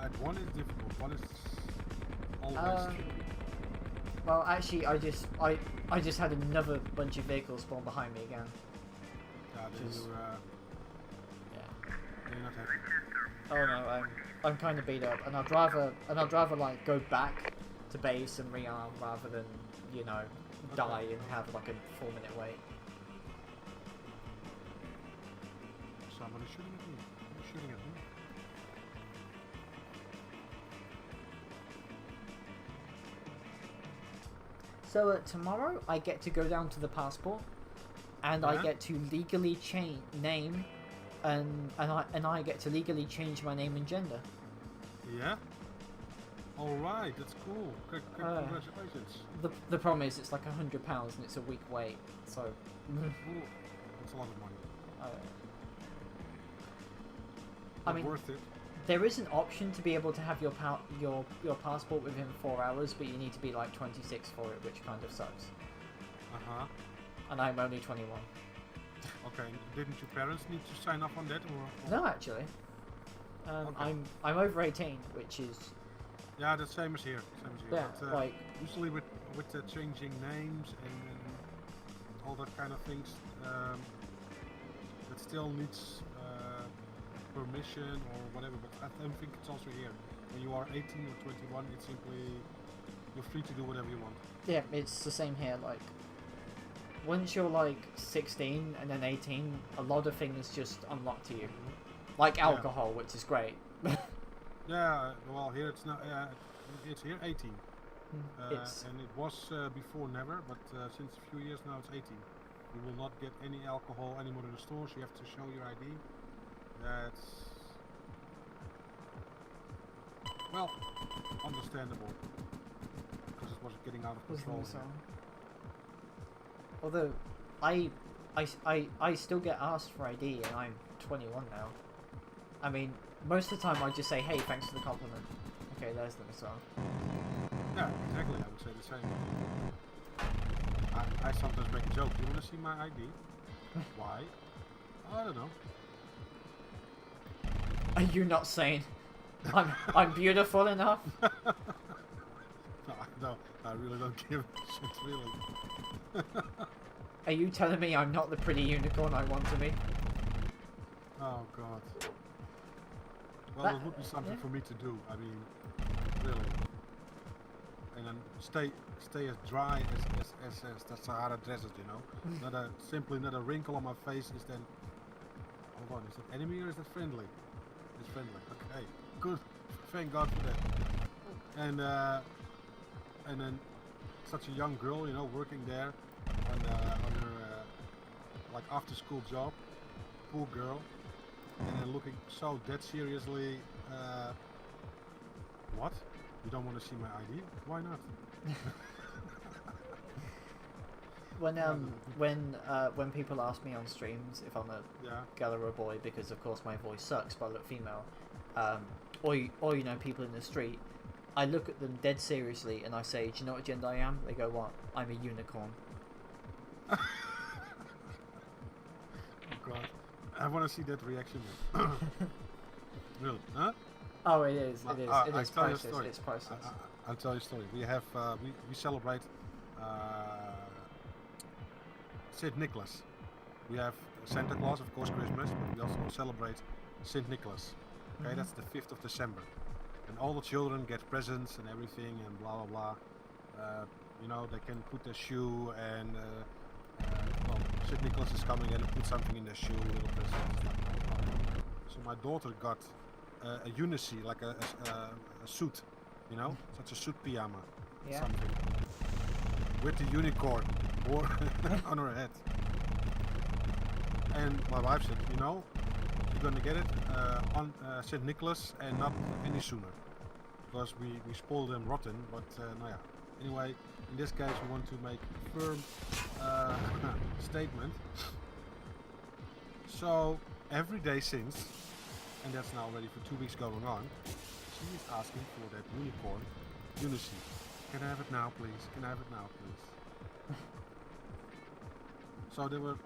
At 1 is difficult. 1 is always. Well, actually, I just had another bunch of vehicles spawn behind me again. Yeah, then you're not happy. Oh no, I'm kind of beat up, and I'd rather like go back to base and rearm rather than die and have like a 4-minute wait. Somebody's shooting at me. Who's shooting at me? So tomorrow I get to go down to the passport, and I get to legally change name, and I get to legally change my name and gender. Yeah. All right, that's cool. Congratulations. The problem is it's like £100 and it's a week wait. So. Ooh, that's a lot of money. I mean, worth it. There is an option to be able to have your passport within 4 hours, but you need to be like 26 for it, which kind of sucks. And I'm only 21. Okay, didn't your parents need to sign off on that, or? No, actually. Okay. I'm over 18, which is. Yeah, the same as here. Yeah, but, like usually with the changing names and all that kind of things, it still needs permission or whatever. But I don't think it's also here. When you are 18 or 21, it's simply you're free to do whatever you want. Yeah, it's the same here. Like once you're like 16 and then 18, a lot of things just unlock to you, like alcohol, which is great. Yeah, well here it's not. It's here 18. And it was before never, but since a few years now it's 18. You will not get any alcohol anymore in the stores. You have to show your ID. That's well understandable because it was getting out of control. Although I still get asked for ID and I'm 21 now. I mean, most of the time I just say, hey, thanks for the compliment. Okay, there's them as well. Yeah, exactly. I would say the same. I sometimes make a joke. Do you want to see my ID? Why? I don't know. Are you not saying I'm beautiful enough? No, I really don't give a shit, really. Are you telling me I'm not the pretty unicorn I want to be? Oh god. Well, it would be something for me to do. I mean, really. And then stay as dry as the Sahara Desert, you know. Simply not a wrinkle on my face is then. Hold on, is that enemy or is that friendly? It's friendly. Okay, good. Thank God for that. And then such a young girl, you know, working there on her like after school job. Poor girl. And then looking so dead seriously. What? You don't want to see my ID? Why not? When people ask me on streams if I'm a girl or a boy, because of course my voice sucks but I look female, or you know, people in the street, I look at them dead seriously and I say, do you know what gender I am? They go, what? I'm a unicorn. Oh god, I want to see that reaction. Really? Huh? Oh, it is priceless. It's priceless. I'll tell you a story. We have we celebrate Saint Nicholas. We have Santa Claus, of course, Christmas, but we also celebrate Saint Nicholas. Okay, that's the 5th of December, and all the children get presents and everything, and blah blah blah. You know, they can put their shoe, and well, Saint Nicholas is coming and put something in their shoe, little presents. So my daughter got a unicy, like a suit, you know, such a suit pyjama, something, with the unicorn on her head. And my wife said, you know, you're gonna get it on St. Nicholas and not any sooner, because we spoiled them rotten. But no, yeah. Anyway, in this case, we want to make a firm statement. So every day since. And that's now already for 2 weeks going on. She is asking for that unicorn unicy. Can I have it now, please? Can I have it now, please? So they were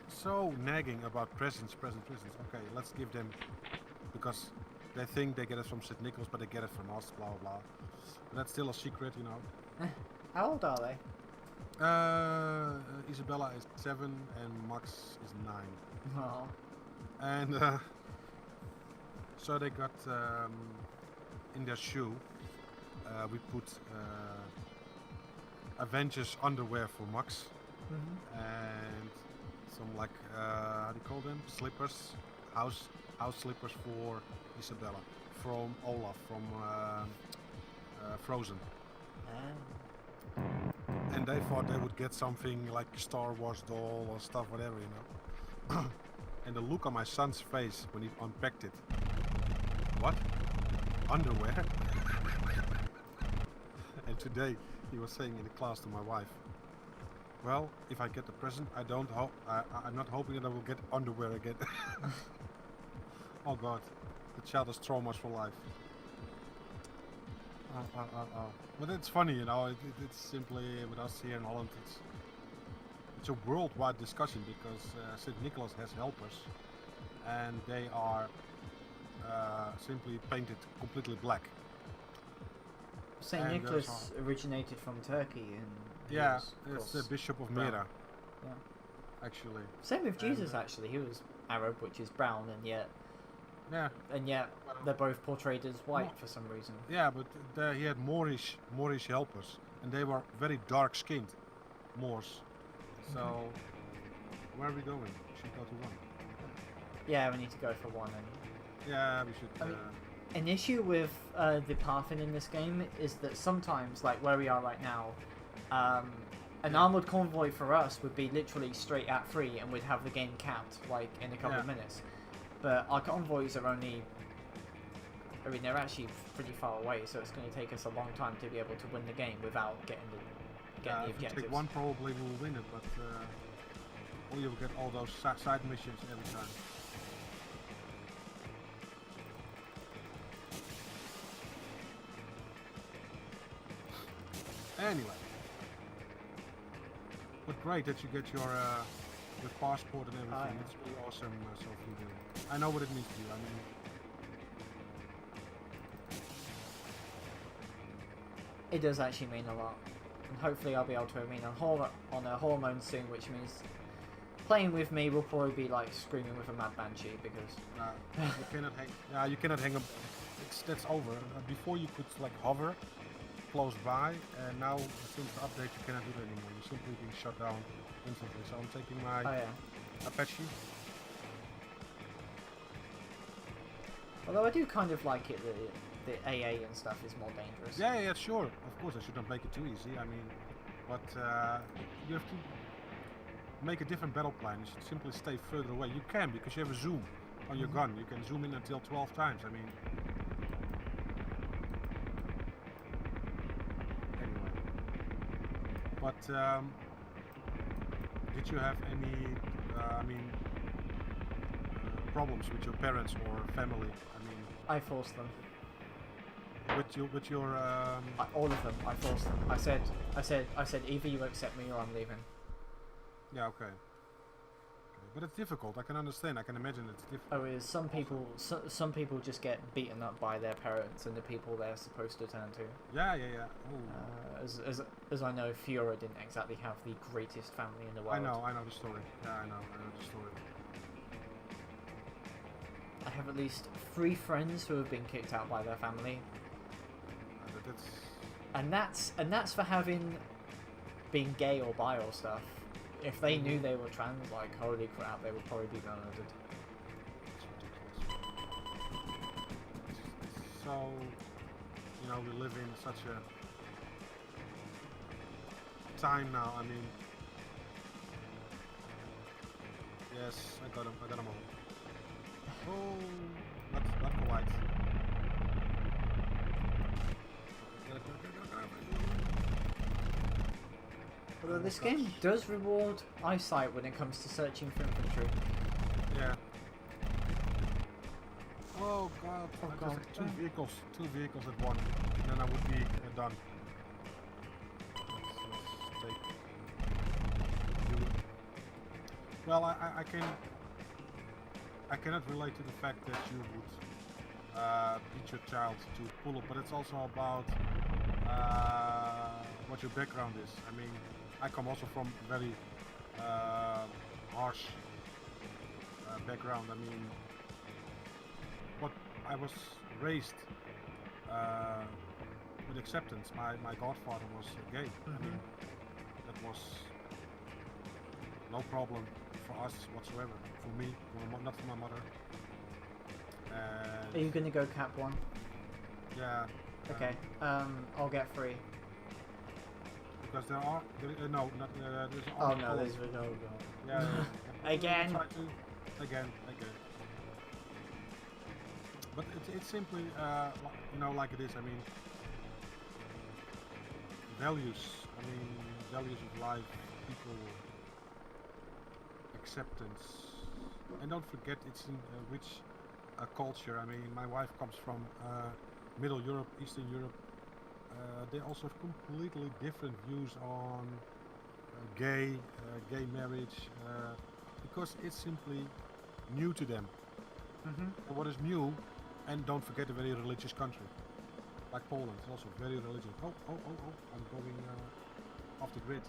so nagging about presents. Okay, let's give them, because they think they get it from St. Nicholas, but they get it from us, blah blah blah. But that's still a secret, you know. How old are they? Isabella is 7 and Max is 9. Oh. And so they got in their shoe. We put Avengers underwear for Max, and some like how do you call them? Slippers, house slippers for Isabella from Olaf from Frozen. and they thought they would get something like Star Wars doll or stuff, whatever, you know. And the look on my son's face when he unpacked it. What? Underwear? And today he was saying in the class to my wife, well, if I get the present, I'm not hoping that I will get underwear again. Oh God, the child has traumas for life. But it's funny, you know. It's simply with us here in Holland. It's a worldwide discussion because St. Nicholas has helpers, and they are simply painted completely black. St. Nicholas originated from Turkey, and yeah, it's the Bishop of Myra. Yeah, actually. Same with Jesus. Actually, he was Arab, which is brown, and yet they're both portrayed as white for some reason. Yeah, but he had Moorish helpers, and they were very dark-skinned Moors. So, where are we going? We should go to one. Yeah, we need to go for one. And yeah, we should. I mean, an issue with the pathing in this game is that sometimes, like where we are right now, an armored convoy for us would be literally straight at 3 and we'd have the game capped like in a couple of minutes. But our convoys are only, I mean, they're actually pretty far away, so it's going to take us a long time to be able to win the game without getting the objectives. If you take one, probably we'll win it, but or you'll get all those side missions every time. Anyway, but great that you get your passport and everything. It's really awesome, Sophie. I know what it means to you. I mean, it does actually mean a lot, and hopefully I'll be able to remain on a hormone soon, which means playing with me will probably be like screaming with a mad banshee because you cannot hang. Yeah, you cannot hang up. That's over. Before you could like hover close by, and now since the update you cannot do that anymore. You're simply being shut down instantly. So I'm taking my Apache. Although I do kind of like it that the AA and stuff is more dangerous. Yeah, sure. Of course, I shouldn't make it too easy. I mean, but you have to make a different battle plan. You should simply stay further away. You can, because you have a zoom on your gun. You can zoom in until 12 times. I mean, anyway. But did you have any, problems with your parents or family? I mean, I forced them. With your all of them. I forced them. I said either you accept me or I'm leaving. Yeah, okay. But it's difficult. I can understand. I can imagine it's difficult. Oh, is some people just get beaten up by their parents and the people they're supposed to turn to. Yeah. Oh. As I know, Fiora didn't exactly have the greatest family in the world. I know the story. Yeah, I know the story. I have at least 3 friends who have been kicked out by their family. And that's for having been gay or bi or stuff. If they knew they were trans, like holy crap, they would probably be murdered. So, you know, we live in such a time now. I mean, yes, I got him all. Oh, not quite. Although this game does reward eyesight when it comes to searching for infantry. Yeah. Oh god, just two vehicles at one, and then I would be done. Let's take. Well, I cannot relate to the fact that you would teach your child to pull up, but it's also about what your background is. I mean, I come also from a very harsh background. I mean, but I was raised with acceptance. My godfather was gay. I mean, that was no problem for us whatsoever. For me, not for my mother. Are you gonna go cap 1? Yeah. Okay. I'll get 3. because there are no, not there's. Oh no, there's no. Yeah. Again. Try to, again. But it's simply, like it is. I mean, values. Values of life, people, acceptance, and don't forget it's in rich culture. I mean, my wife comes from Middle Europe, Eastern Europe. They also have completely different views on gay marriage, because it's simply new to them. Mm-hmm. And what is new, and don't forget a very religious country, like Poland, is also very religious. Oh, I'm going off the grid.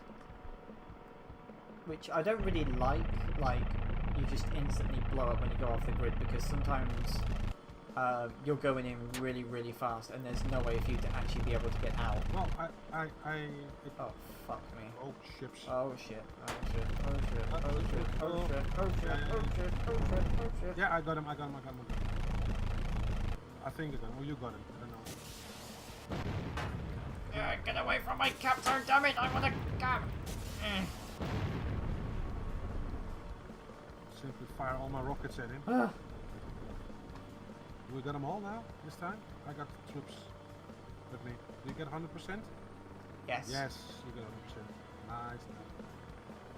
Which I don't really like you just instantly blow up when you go off the grid, because sometimes you're going in really, really fast and there's no way for you to actually be able to get out. Well, Oh, fuck me. Oh, ships. Oh shit, oh shit, oh shit, oh shit, oh shit, oh shit, oh shit, oh shit, oh shit. Yeah, I got him. I think I got him. Oh, you got him. I don't know. Yeah, get away from my captor, damn it, I wanna go! Simply fire all my rockets at him. We got them all now, this time? I got the troops with me. Do you get 100%? Yes. Yes, you get 100%. Nice.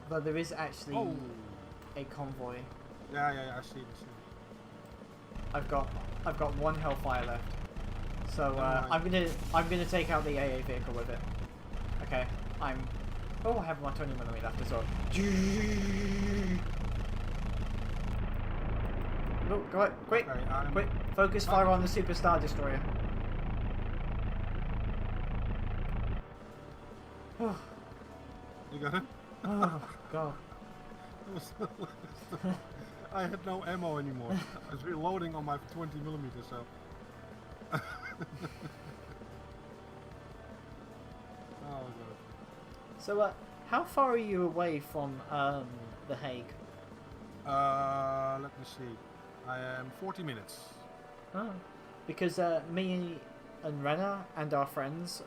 But there is actually Oh. a convoy. Yeah, I see it. I've got one Hellfire left. So Alright. I'm gonna take out the AA vehicle with it. Okay, I have my 20mm left as well. Look, go ahead, quick, Okay, quick, focus fire on the Superstar Destroyer. You got it? Oh god. I had no ammo anymore. I was reloading on my 20mm, so. Oh god. So how far are you away from The Hague? Let me see. I am 40 minutes. Oh, because me and Renna and our friends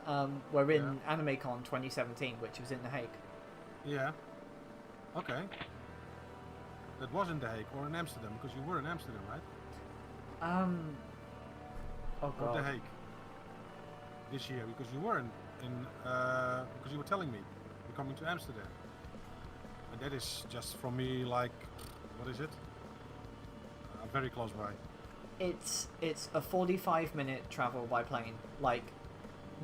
were in AnimeCon 2017, which was in The Hague. Yeah. Okay. That was in The Hague or in Amsterdam, because you were in Amsterdam, right? Oh Or god. The Hague. This year, because you were because you were telling me you're coming to Amsterdam. And that is just from me, like, what is it? Very close by. It's a 45-minute travel by plane. Like,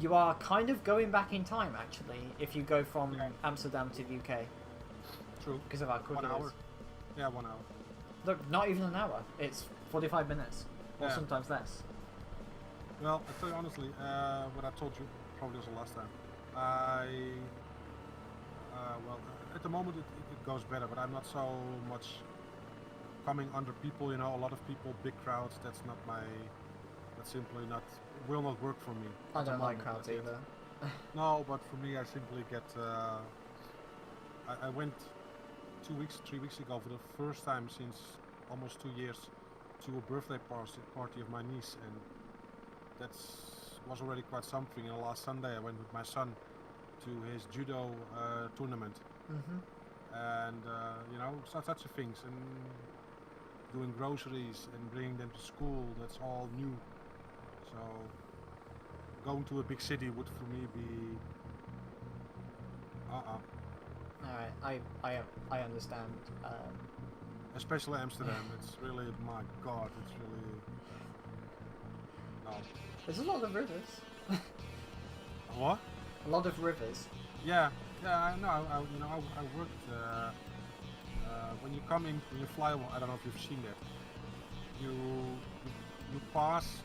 you are kind of going back in time, actually, if you go from Amsterdam to the UK. True. Because of how quick 1 it hour. is. Yeah, 1 hour. Look, not even an hour. It's 45 minutes. Or Yeah. sometimes less. Well, I tell you honestly, what I told you probably also last time. At the moment it goes better, but I'm not so much coming under people. A lot of people, big crowds. That's simply not will not work for me. I at the don't like moment, crowds that's it. either. No, but for me, I simply get. I went 3 weeks ago for the first time since almost 2 years to a birthday party of my niece, and that was already quite something. And last Sunday I went with my son to his judo tournament, Mm-hmm. and such a things, and doing groceries and bringing them to school. That's all new. So going to a big city would for me be Alright, I understand. especially Amsterdam. It's really, my god, it's really no. There's a lot of rivers. What? A lot of rivers. Yeah, I know. I worked when you come in, when you fly. I don't know if you've seen that. You pass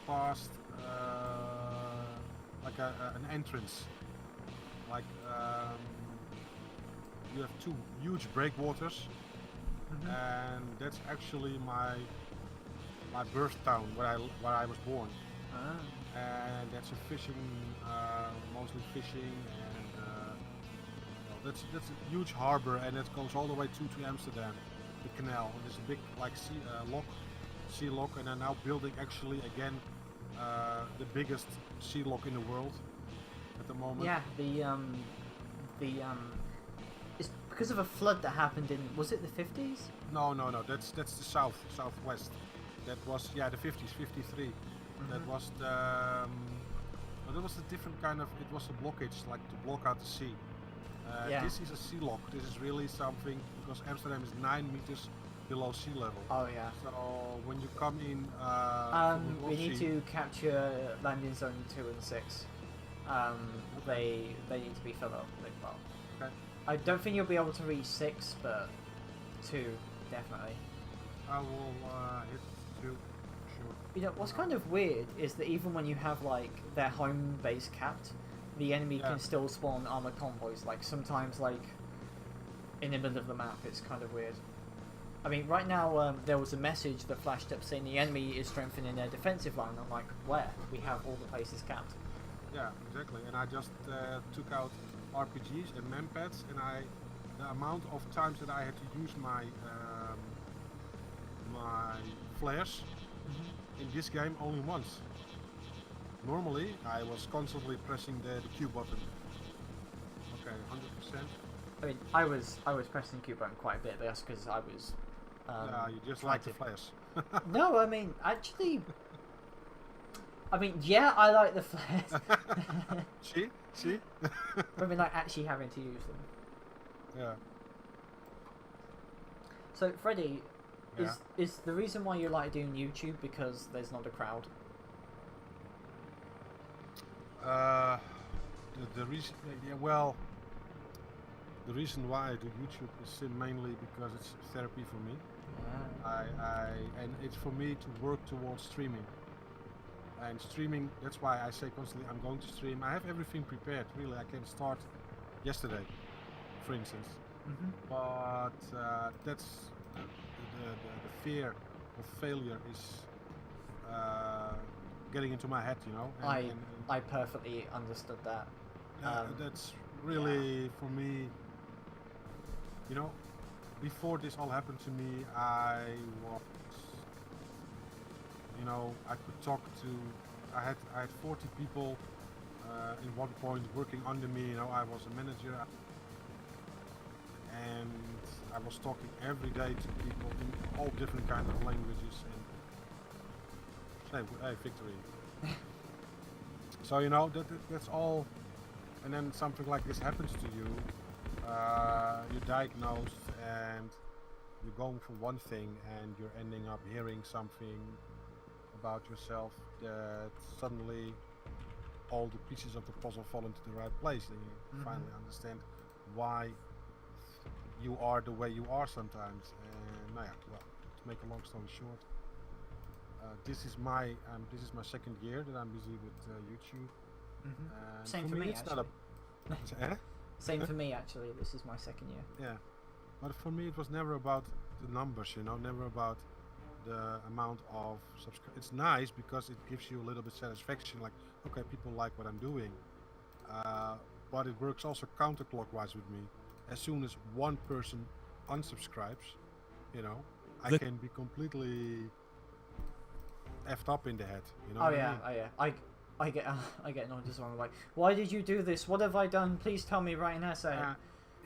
past like an entrance, like you have two huge breakwaters, and that's actually my birth town where I was born. Ah. And that's a fishing, mostly fishing, and that's a huge harbor, and it goes all the way to Amsterdam, the canal. And there's a big like sea lock, and they're now building actually again the biggest sea lock in the world at the moment. Yeah, it's because of a flood that happened in, was it the 50s? No, that's the southwest. That was the 50s, 53. Mm-hmm. That was the well, that was a different kind of. It was a blockage, like to block out the sea. Yeah. This is a sea lock. This is really something because Amsterdam is 9 meters below sea level. Oh yeah. So when you come in, from the we North need Sea- to capture landing zone 2 and 6. They need to be filled up. Well, Okay. I don't think you'll be able to reach 6, but 2 definitely. I will hit 2. Sure. You know what's kind of weird is that even when you have like their home base capped, the enemy Yeah. can still spawn armored convoys. Like sometimes, like in the middle of the map, it's kind of weird. I mean, right now there was a message that flashed up saying the enemy is strengthening their defensive line. I'm like, where? We have all the places capped. Yeah, exactly. And I just took out RPGs and manpads, and the amount of times that I had to use my my flares in this game only once. Normally, I was constantly pressing the Q button. Okay, 100%. I mean, I was pressing the Q button quite a bit, but that's because I was. Yeah, you just trying like the to- flares. No, I mean actually. I mean, yeah, I like the flares. See? I mean, like actually having to use them. Yeah. So, Freddie, Yeah. is the reason why you like doing YouTube because there's not a crowd? The reason, yeah, well, the reason why I do YouTube is mainly because it's therapy for me. And it's for me to work towards streaming. And streaming, that's why I say constantly I'm going to stream. I have everything prepared, really. I can start yesterday, for instance. Mm-hmm. But that's the fear of failure is getting into my head, you know. I perfectly understood that. That's really for me. You know, before this all happened to me, I was, you know, I could talk to. I had 40 people in one point working under me. You know, I was a manager, and I was talking every day to people in all different kind of languages and hey, victory. So you know that's all, and then something like this happens to you. You're diagnosed and you're going for one thing, and you're ending up hearing something about yourself that suddenly all the pieces of the puzzle fall into the right place, and you finally understand why you are the way you are sometimes. And well, to make a long story short, this is my second year that I'm busy with YouTube. And Same for me, it's actually. not a Same for me, actually. This is my second year. yeah, but for me it was never about the numbers, you know, never about the amount of subscribers. It's nice because it gives you a little bit satisfaction, like okay, people like what I'm doing, but it works also counterclockwise with me. As soon as one person unsubscribes, you know, I can be completely effed up in the head, you know. Oh what yeah, I mean? I get annoyed as well. I'm like, why did you do this? What have I done? Please tell me right now. Say.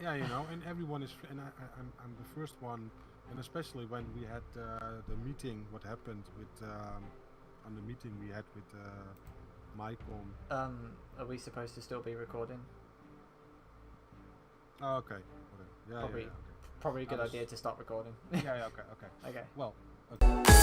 Yeah, you know, and everyone is, and I'm the first one, and especially when we had the meeting, what happened with on the meeting we had with Mycom. Are we supposed to still be recording? Oh, okay, whatever. Yeah, Probably, yeah, okay. probably a good I was- idea to stop recording. Yeah, okay. Okay. Well, okay.